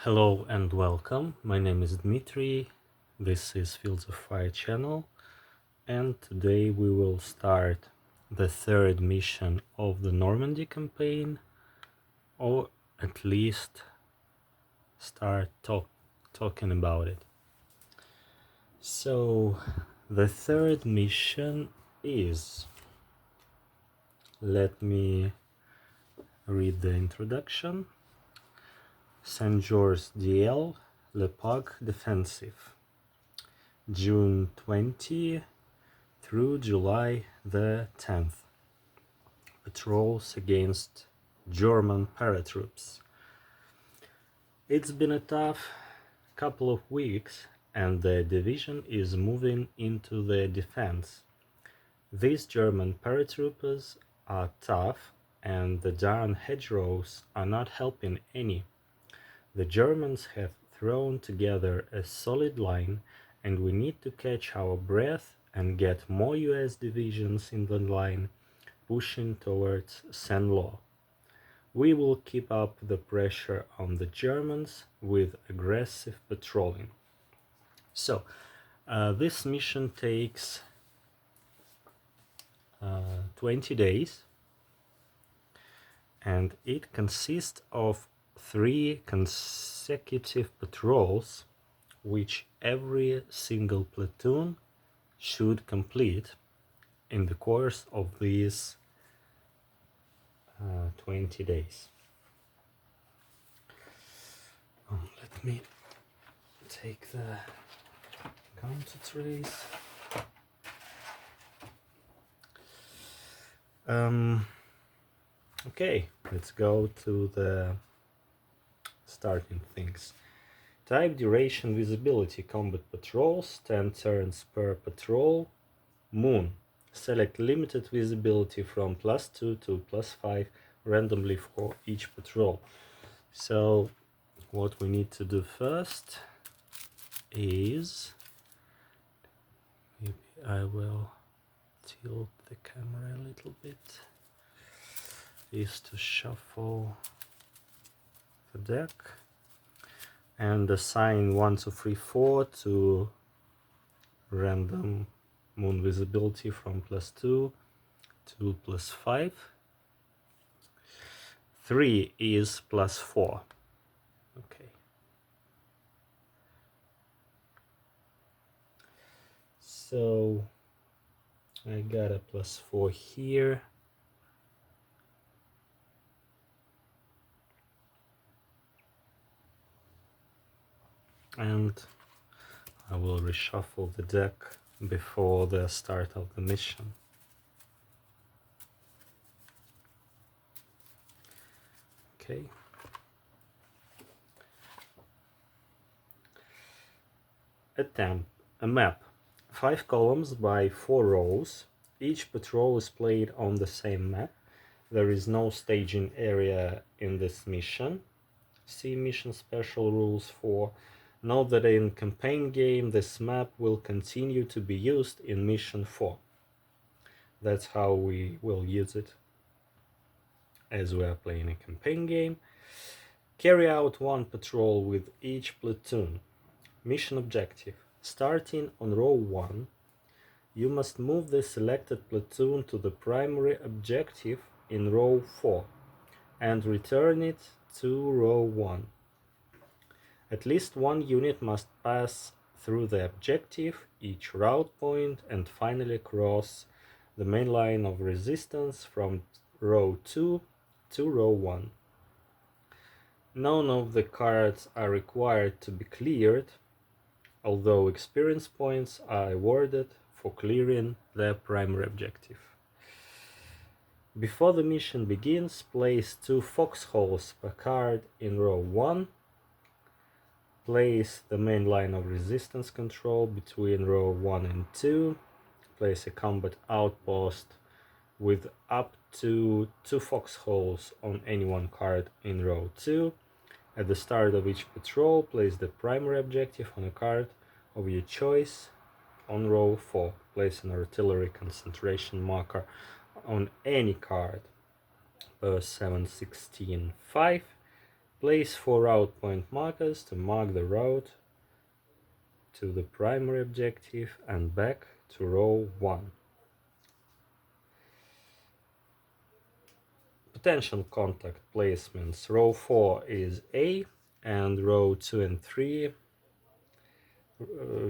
Hello and welcome. My name is Dmitry. This is Fields of Fire channel, and today we will start the third mission of the Normandy campaign, or at least start talking about it. So, the third mission is, let me read the introduction. Saint-Georges DL, Le Parc Defensive, June 20 through July the 10th. Patrols against German paratroops. It's been a tough couple of weeks and the division is moving into the defense. These German paratroopers are tough and the darn hedgerows are not helping any. The Germans have thrown together a solid line and we need to catch our breath and get more US divisions in the line pushing towards Saint-Lô. We will keep up the pressure on the Germans with aggressive patrolling. So, this mission takes 20 days and it consists of 3 consecutive patrols which every single platoon should complete in the course of these 20 days. Let me take the counter trace. Okay, let's go to the starting things. Type, duration, visibility, combat patrols, 10 turns per patrol. Moon. Select limited visibility from +2 to +5 randomly for each patrol. So what we need to do first is, maybe I will tilt the camera a little bit, is to shuffle the deck and assign 1, 2, 3, 4 to random moon visibility from +2 to +5. 3 is +4. Okay. So I got a +4 here. And I will reshuffle the deck before the start of the mission. Okay. A map. 5 columns by 4 rows. Each patrol is played on the same map. There is no staging area in this mission. See mission special rules for. Note that in campaign game this map will continue to be used in mission 4. That's how we will use it as we are playing a campaign game. Carry out 1 patrol with each platoon. Mission objective. Starting on row 1, you must move the selected platoon to the primary objective in row 4 and return it to row 1. At least 1 unit must pass through the objective, each route point, and finally cross the main line of resistance from row 2 to row 1. None of the cards are required to be cleared, although experience points are awarded for clearing the primary objective. Before the mission begins, place 2 foxholes per card in row 1. Place the main line of resistance control between row 1 and 2. Place a combat outpost with up to 2 foxholes on any one card in row 2. At the start of each patrol, place the primary objective on a card of your choice on row 4. Place an artillery concentration marker on any card per 7.16.5 Place 4 route point markers to mark the route to the primary objective and back to row 1. Potential contact placements. Row 4 is A and row 2 and 3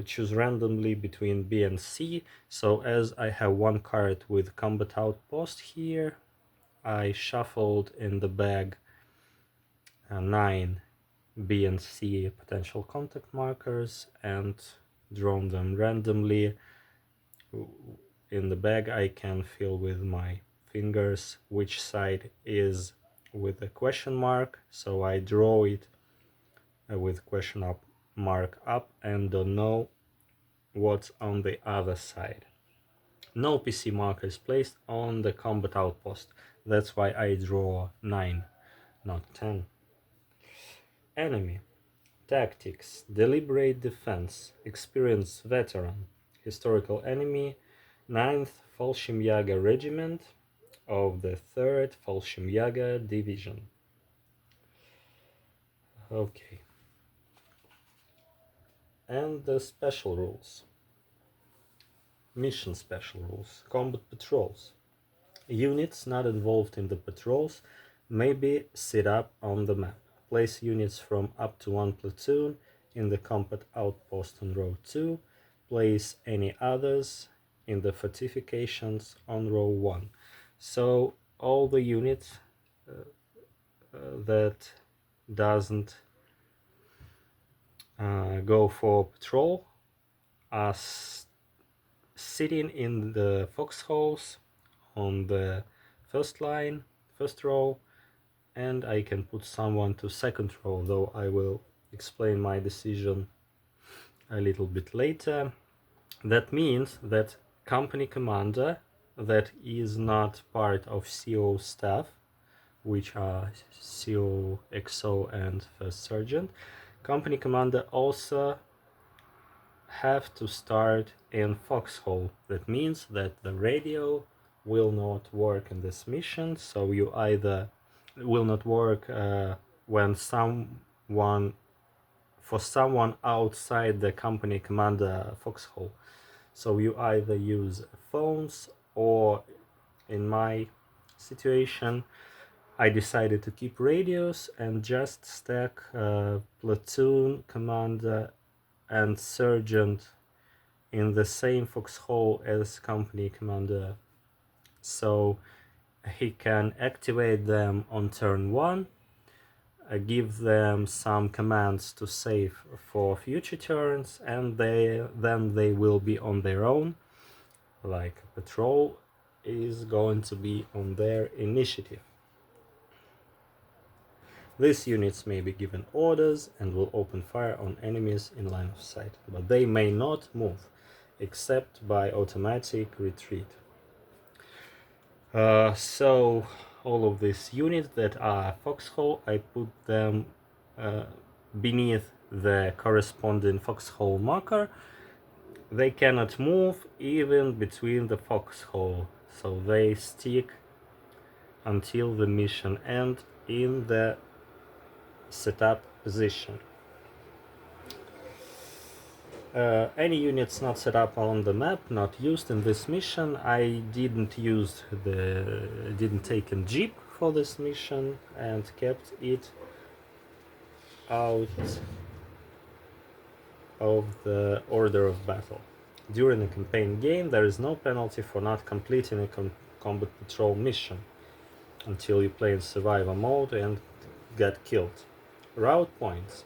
choose randomly between B and C. So as I have one card with combat outpost here, I shuffled in the bag 9 B and C potential contact markers and drawn them randomly. In the bag I can feel with my fingers which side is with a question mark, so I draw it with question mark up and don't know what's on the other side. No PC marker is placed on the combat outpost. That's why I draw 9, not 10. Enemy. Tactics. Deliberate defense. Experienced veteran. Historical enemy. 9th Fallschirmjäger Regiment of the 3rd Fallschirmjäger Division. Okay. And the special rules. Mission special rules. Combat patrols. Units not involved in the patrols may be set up on the map. Place units from up to 1 platoon in the combat outpost on row 2. Place any others in the fortifications on row 1. So all the units that doesn't go for patrol are sitting in the foxholes on the first line, first row, and I can put someone to second row, though I will explain my decision a little bit later. That means that company commander that is not part of CO staff, which are CO, XO and first sergeant, company commander also have to start in foxhole. That means that the radio will not work in this mission, so you either will not work when someone outside the company commander foxhole. So you either use phones, or in my situation I decided to keep radios and just stack platoon commander and sergeant in the same foxhole as company commander, so he can activate them on turn 1, give them some commands to save for future turns, and then they will be on their own, like patrol is going to be on their initiative. These units may be given orders and will open fire on enemies in line of sight, but they may not move, except by automatic retreat. So all of these units that are foxhole, I put them beneath the corresponding foxhole marker. They cannot move even between the foxhole, so they stick until the mission ends in the setup position. Any units not set up on the map, not used in this mission. I didn't take a jeep for this mission and kept it out of the order of battle. During a campaign game, there is no penalty for not completing a combat patrol mission until you play in survivor mode and get killed. Route points.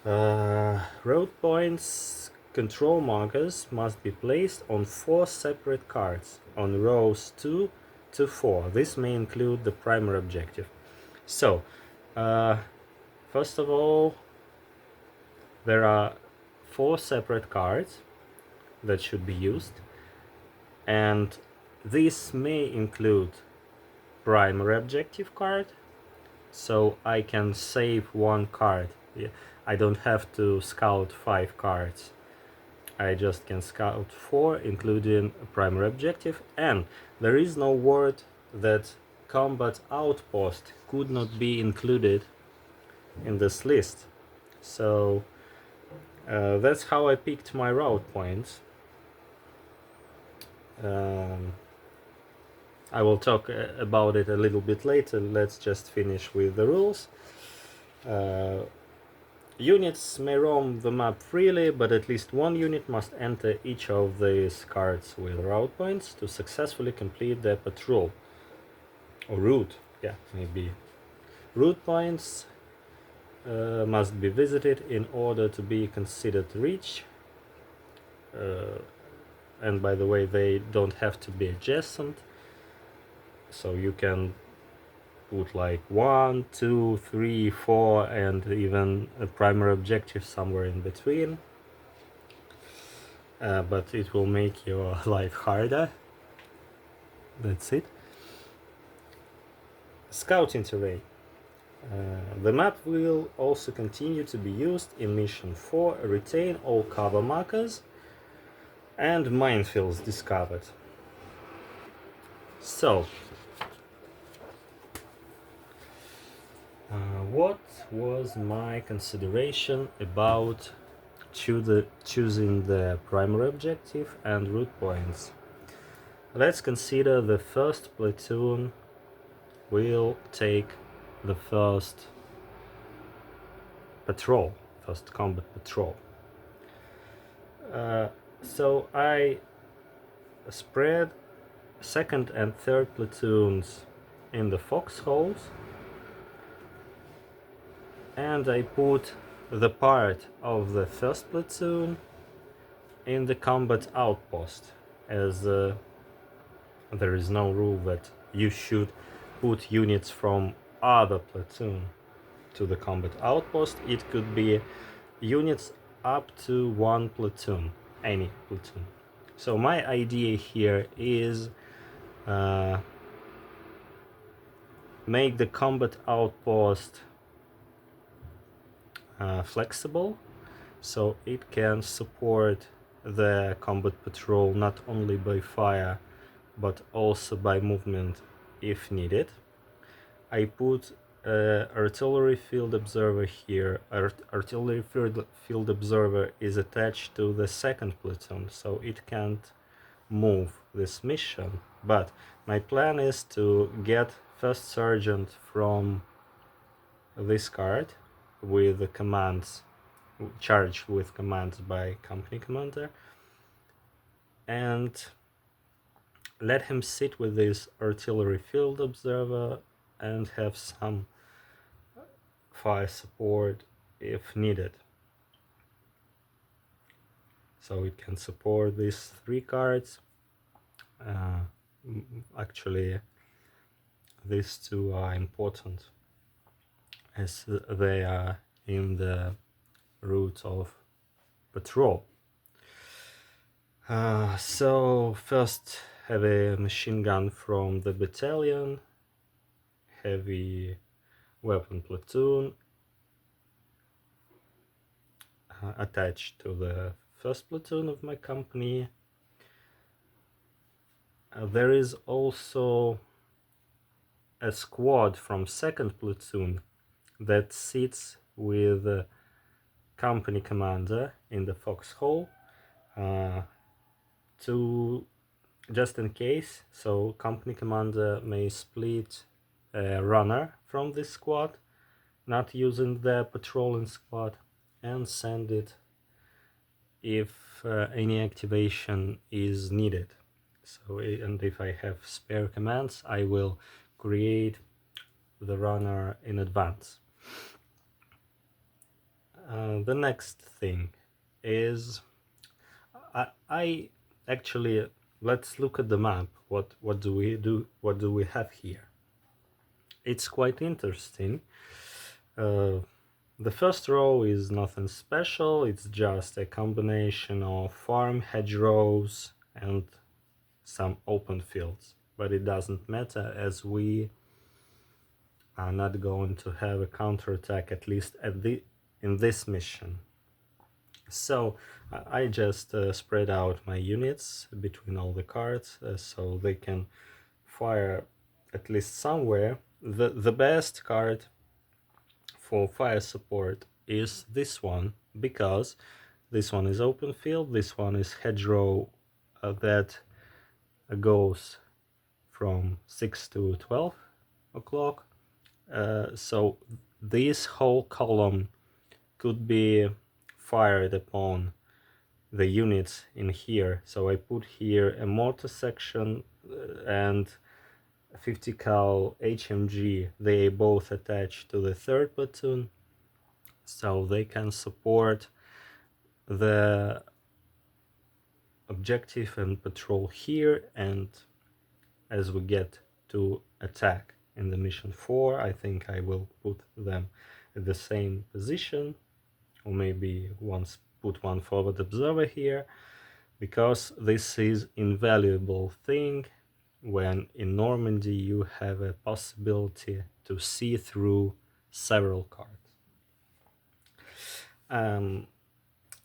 Route points control markers must be placed on 4 separate cards on rows 2 to 4. This may include the primary objective. So, first of all, there are 4 separate cards that should be used, and this may include primary objective card, so I can save 1 card. I don't have to scout 5 cards. I just can scout 4, including a primary objective, and there is no word that combat outpost could not be included in this list. So that's how I picked my route points. I will talk about it a little bit later. Let's just finish with the rules. Units may roam the map freely, but at least one unit must enter each of these cards with route points to successfully complete their patrol. Or route, yeah, maybe. Route points must be visited in order to be considered reach. And by the way, they don't have to be adjacent. So you can put like 1, 2, 3, 4, and even a primary objective somewhere in between. But it will make your life harder. That's it. Scouting terrain. The map will also continue to be used in Mission 4. Retain all cover markers and minefields discovered. So, what was my consideration about choosing the primary objective and route points? Let's consider the first platoon will take the first patrol, first combat patrol. So I spread second and third platoons in the foxholes, and I put the part of the first platoon in the combat outpost, as there is no rule that you should put units from other platoon to the combat outpost. It could be units up to one platoon, any platoon. So my idea here is make the combat outpost flexible, so it can support the combat patrol not only by fire but also by movement if needed. I put artillery field observer here. Artillery field observer is attached to the second platoon, so it can't move this mission. But my plan is to get first sergeant from this card with the commands, charged with commands by company commander, and let him sit with this artillery field observer and have some fire support if needed. So it can support these three cards. Actually, these two are important as they are in the route of patrol. So first, heavy machine gun from the battalion, heavy weapon platoon attached to the first platoon of my company. There is also a squad from second platoon that sits with the company commander in the foxhole, to just in case. So company commander may split a runner from this squad, not using the patrolling squad, and send it if any activation is needed. So, and if I have spare commands, I will create the runner in advance. The next thing is I actually, let's look at the map. What do we do? What do we have here? It's quite interesting. The first row is nothing special. It's just a combination of farm, hedgerows, and some open fields. But it doesn't matter, as we are not going to have a counterattack, at least in this mission. So I just spread out my units between all the cards, so they can fire at least somewhere. The best card for fire support is this one, because this one is open field, this one is hedgerow that goes from 6 to 12 o'clock. So this whole column could be fired upon the units in here. So I put here a mortar section and 50 cal HMG. They both attach to the 3rd platoon, so they can support the objective and patrol here. And as we get to attack in the mission 4, I think I will put them at the same position, or maybe put one forward observer here, because this is invaluable thing when in Normandy you have a possibility to see through several cards.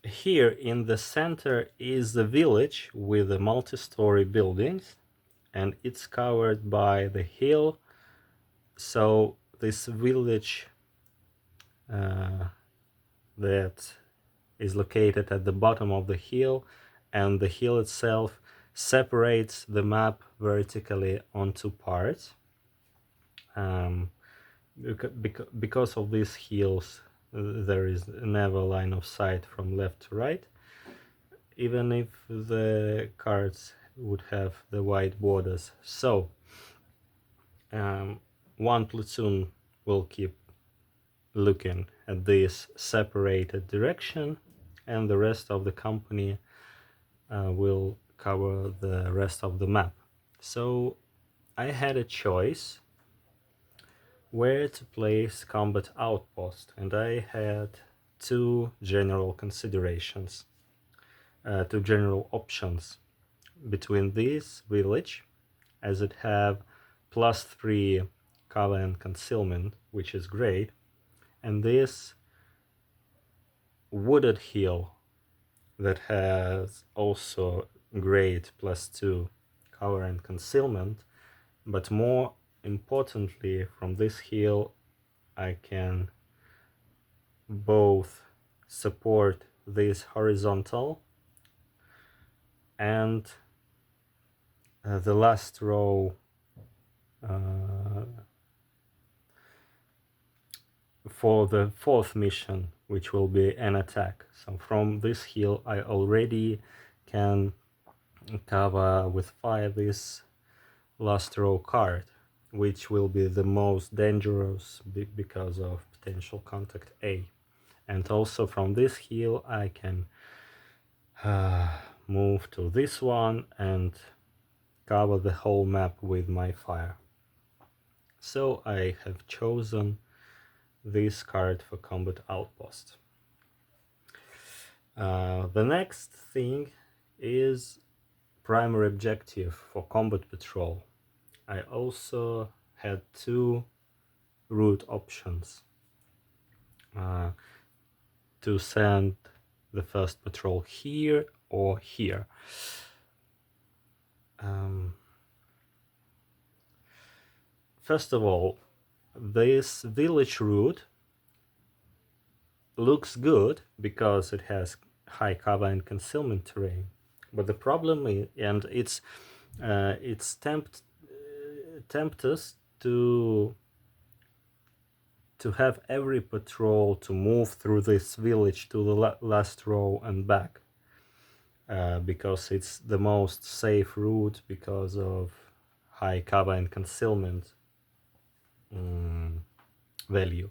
Here in the center is the village with the multi-story buildings, and it's covered by the hill. So this village that is located at the bottom of the hill, and the hill itself separates the map vertically on 2 parts. Because of these hills, there is never line of sight from left to right, even if the cards would have the white borders. So one platoon will keep looking at this separated direction, and the rest of the company will cover the rest of the map. So I had a choice where to place combat outpost, and I had 2 general considerations, 2 general options between this village, as it have +3 cover and concealment, which is great, and this wooded hill that has also great +2 cover and concealment. But more importantly, from this hill I can both support this horizontal and the last row for the 4th mission, which will be an attack. So from this hill I already can cover with fire this last row card, which will be the most dangerous because of potential contact A. And also from this hill I can move to this one and cover the whole map with my fire. So I have chosen this card for combat outpost. The next thing is primary objective for combat patrol. I also had 2 route options to send the first patrol here or here. First of all, this village route looks good because it has high cover and concealment terrain, but the problem is, and it's tempt us to have every patrol to move through this village to the last row and back, because it's the most safe route because of high cover and concealment value.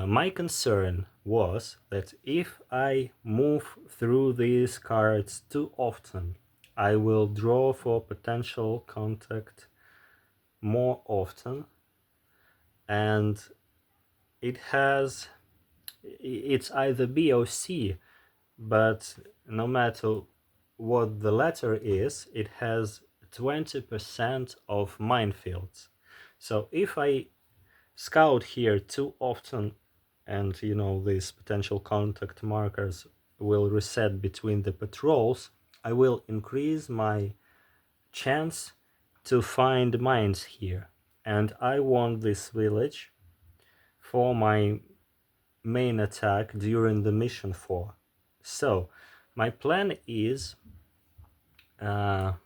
My concern was that if I move through these cards too often, I will draw for potential contact more often, and it's either B or C, but no matter what the latter is, it has 20% of minefields. So if I scout here too often, and these potential contact markers will reset between the patrols, I will increase my chance to find mines here. And I want this village for my main attack during the mission for. So my plan is to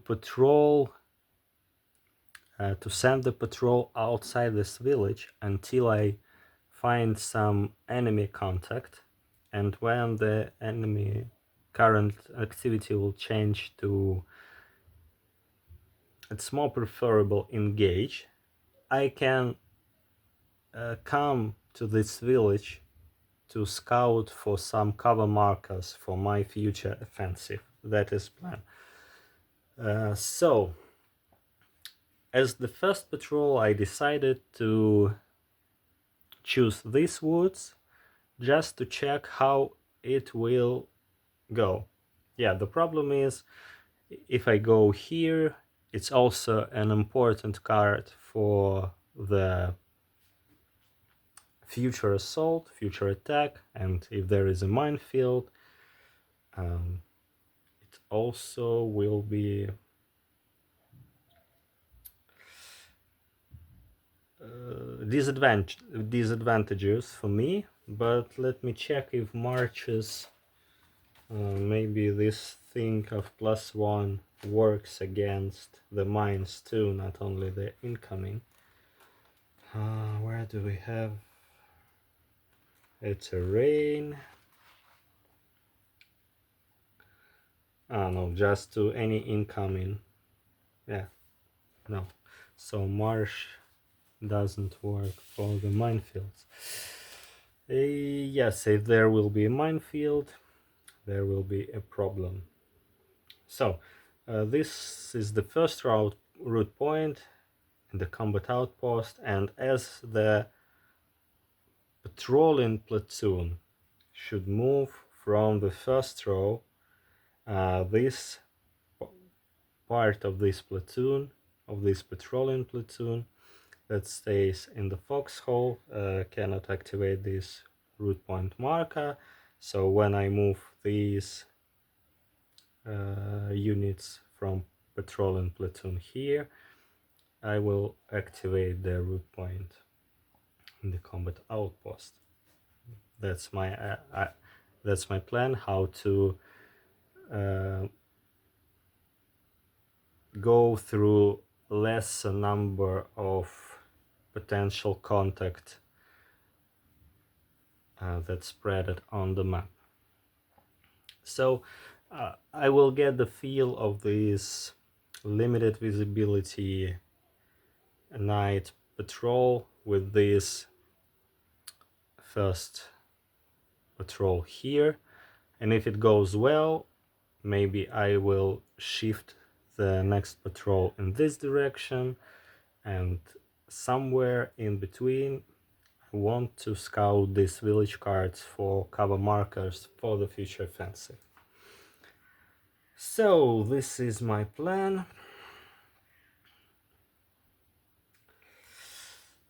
patrol, to send the patrol outside this village until I find some enemy contact, and when the enemy current activity will change to it's more preferable engage, I can come to this village to scout for some cover markers for my future offensive. That is plan. So as the first patrol, I decided to choose these woods just to check how it will go. Yeah, the problem is if I go here, it's also an important card for the future assault, future attack, and if there is a minefield, it also will be disadvantages for me. But let me check if marches, maybe this thing of +1 works against the mines too, not only the incoming. Where do we have? It's a rain. No, just to any incoming. Yeah, no. So marsh doesn't work for the minefields. Yes, if there will be a minefield, there will be a problem. So this is the first route point in the combat outpost, and as the patrolling platoon should move from the first row, this part of this platoon, of this patrolling platoon that stays in the foxhole, cannot activate this route point marker. So when I move these units from patrolling platoon here, I will activate the route point in the combat outpost. That's my plan, how to go through less number of potential contact that's spread on the map. So I will get the feel of this limited visibility night patrol with this first patrol here, and if it goes well, maybe I will shift the next patrol in this direction, and somewhere in between I want to scout these village cards for cover markers for the future offensive. So this is my plan.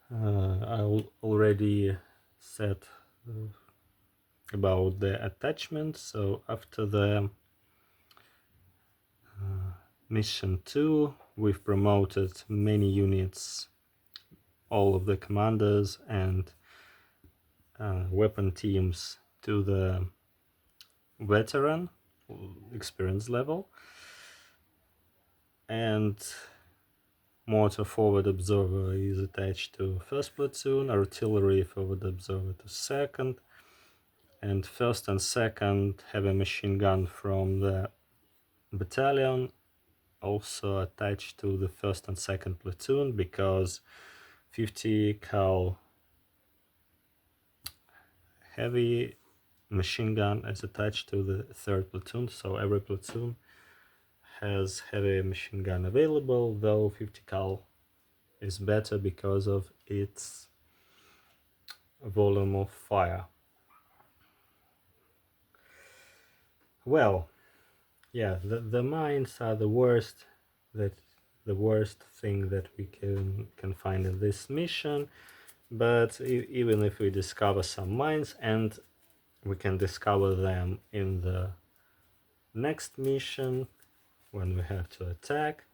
I already said about the attachment. So after the mission 2, we've promoted many units, all of the commanders and weapon teams to the veteran experience level, and mortar forward observer is attached to first platoon, artillery forward observer to second, and first and second heavy machine gun from the battalion also attached to the first and second platoon, because 50 cal heavy machine gun is attached to the third platoon, so every platoon has heavy machine gun available, though 50 cal is better because of its volume of fire. Well, yeah, the mines are the worst thing that we can find in this mission. But even if we discover some mines, and we can discover them in the next mission when we have to attack,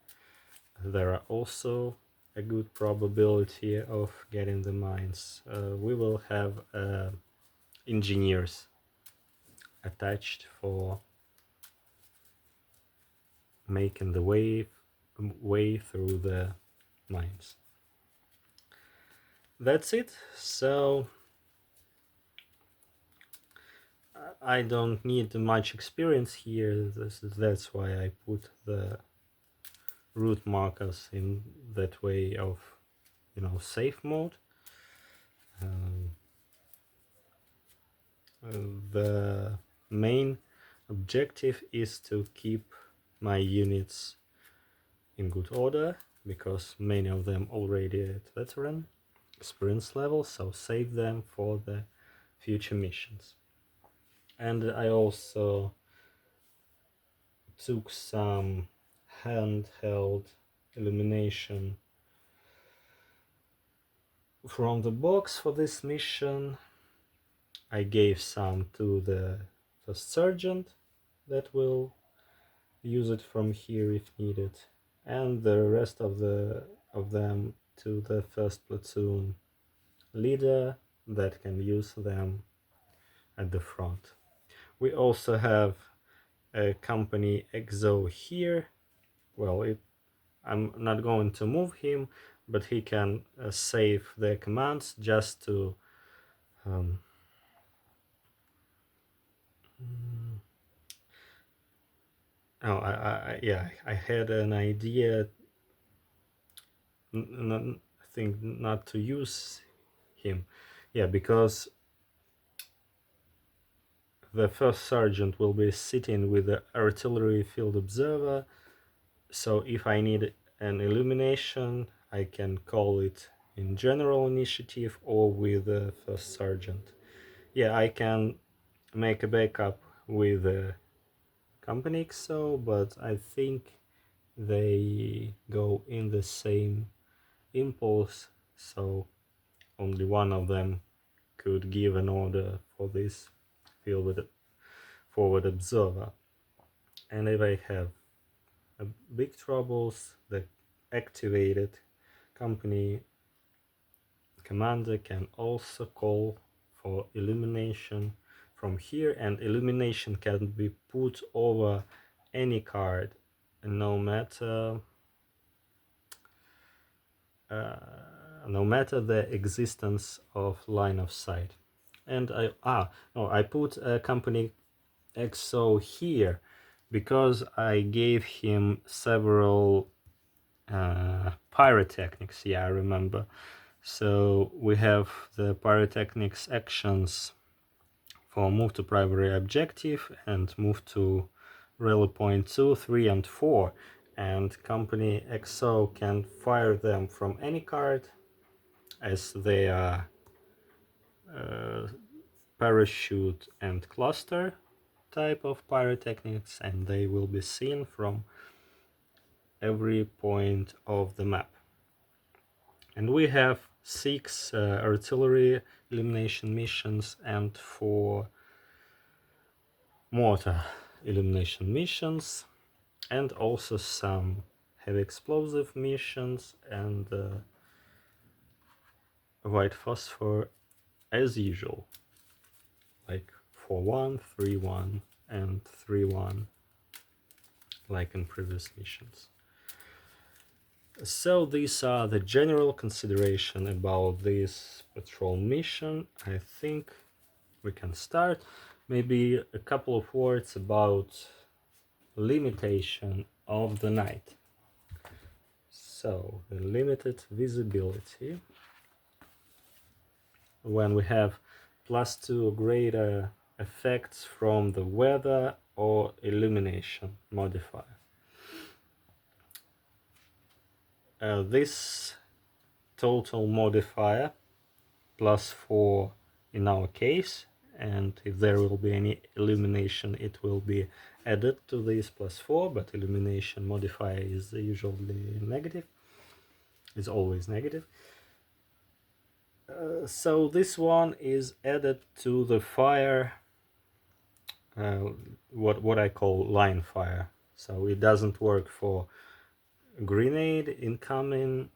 there are also a good probability of getting the mines. We will have engineers attached for making the way through the mines. That's it. So I don't need much experience here. That's why I put the route markers in that way of, safe mode. The main objective is to keep my units in good order, because many of them already at veteran experience level, so save them for the future missions. And I also took some handheld illumination from the box for this mission. I gave some to the first sergeant that will use it from here if needed, and the rest of them to the first platoon leader that can use them at the front. We also have a company exo here. Well, I'm not going to move him, but he can save the commands just to I had an idea. I think not to use him. Yeah, because the first sergeant will be sitting with the artillery field observer, so if I need an illumination, I can call it in general initiative or with the first sergeant. Yeah, I can make a backup with a company XO, but I think they go in the same impulse, so only one of them could give an order for this field forward observer. And if I have big troubles, the activated company commander can also call for illumination from here, and illumination can be put over any card, no matter the existence of line of sight. And I put a company XO here because I gave him several pyrotechnics. Yeah, I remember. So we have the pyrotechnics actions for move to primary objective and move to rally point 2, 3, and 4. And company XO can fire them from any card, as they are parachute and cluster type of pyrotechnics, and they will be seen from every point of the map. And we have 6 artillery elimination missions and 4 mortar elimination missions, and also some heavy explosive missions and white phosphor as usual, like 4-1, 3-1, and 3-1, like in previous missions. So these are the general consideration about this patrol mission. I think we can start. Maybe a couple of words about limitation of the night. So the limited visibility, when we have +2 or greater effects from the weather or illumination modifier. This total modifier +4 in our case, and if there will be any illumination, it will be added to this +4, but illumination modifier is usually negative, is always negative. So this one is added to the fire, what I call line fire. So it doesn't work for grenade incoming,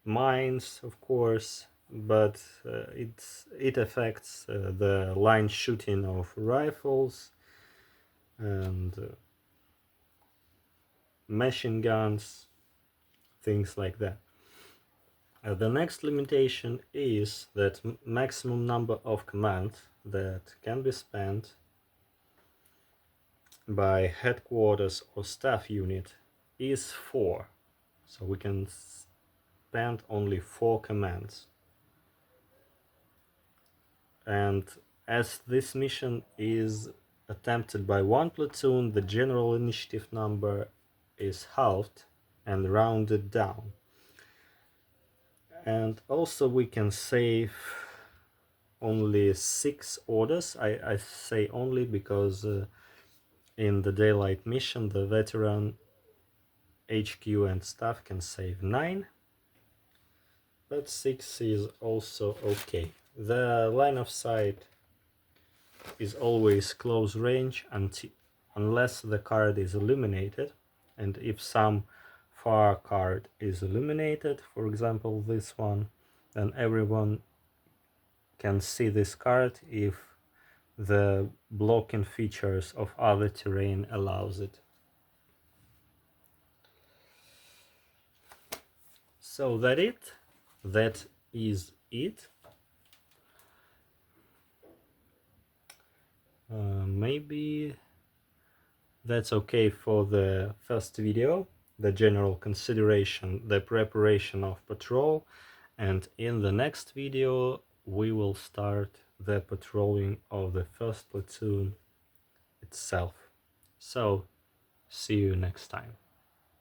mines, of course, but it affects the line shooting of rifles and machine guns, things like that. The next limitation is that maximum number of commands that can be spent by headquarters or staff unit is 4. So we can spend only 4 commands. And as this mission is attempted by 1 platoon, the general initiative number is halved and rounded down. And also we can save only 6 orders. I say only because in the daylight mission the veteran, HQ and staff can save 9, but 6 is also okay. The line of sight is always close range unless the card is illuminated, and if some far card is illuminated, for example this one, then everyone can see this card if the blocking features of other terrain allows it. So that is it. Maybe that's okay for the first video, the general consideration, the preparation of patrol, and in the next video we will start the patrolling of the first platoon itself. So see you next time.